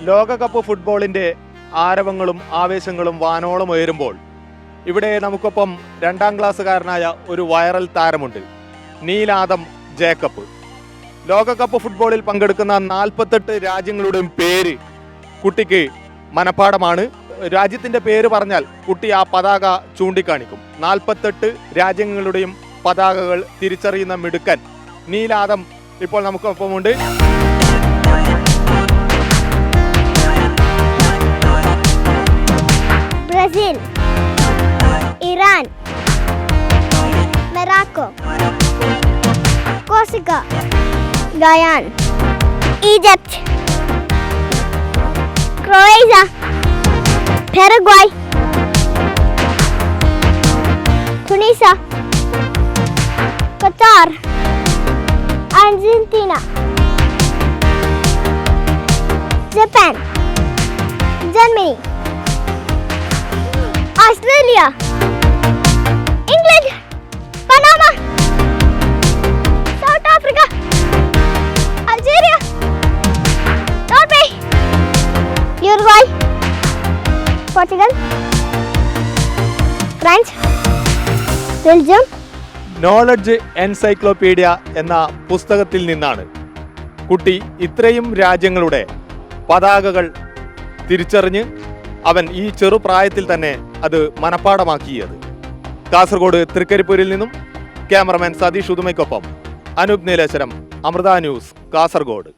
ലോകകപ്പ് ഫുട്ബോളിൻ്റെ ആരവങ്ങളും ആവേശങ്ങളും വാനോളം ഉയരുമ്പോൾ ഇവിടെ നമുക്കൊപ്പം 2ാം ക്ലാസ്സുകാരനായ ഒരു വൈറൽ താരമുണ്ട്, നീലാദം ജേക്കബ്. ലോകകപ്പ് ഫുട്ബോളിൽ പങ്കെടുക്കുന്ന 48 രാജ്യങ്ങളുടെയും പേര് കുട്ടിക്ക് മനഃപ്പാടമാണ്. രാജ്യത്തിൻ്റെ പേര് പറഞ്ഞാൽ കുട്ടി ആ പതാക ചൂണ്ടിക്കാണിക്കും. 48 രാജ്യങ്ങളുടെയും പതാകകൾ തിരിച്ചറിയുന്ന മിടുക്കൻ നീലാദം ഇപ്പോൾ നമുക്കൊപ്പമുണ്ട്. Brazil, Iran, Morocco, Corsica, Guyana, Egypt, Croatia, Paraguay, Tunisia, Qatar, Argentina, Japan, Germany, Australia, England, Panama, South Africa, Algeria, Norway, Uruguay, Portugal, France, Belgium. Knowledge encyclopedia എന്ന പുസ്തകത്തിൽ നിന്നാണ് കുട്ടി ഇത്രയും രാജ്യങ്ങളുടെ പതാകകൾ തിരിച്ചറിഞ്ഞ് അവൻ ഈ ചെറുപ്രായത്തിൽ തന്നെ അത് മനഃപ്പാടമാക്കിയത്. കാസർഗോഡ് തൃക്കരിപ്പൂരിൽ നിന്നും ക്യാമറമാൻ സതീഷ് ഉദുമയ്ക്കൊപ്പം അനൂപ് നീലേശ്വരം, അമൃത ന്യൂസ്, കാസർഗോഡ്.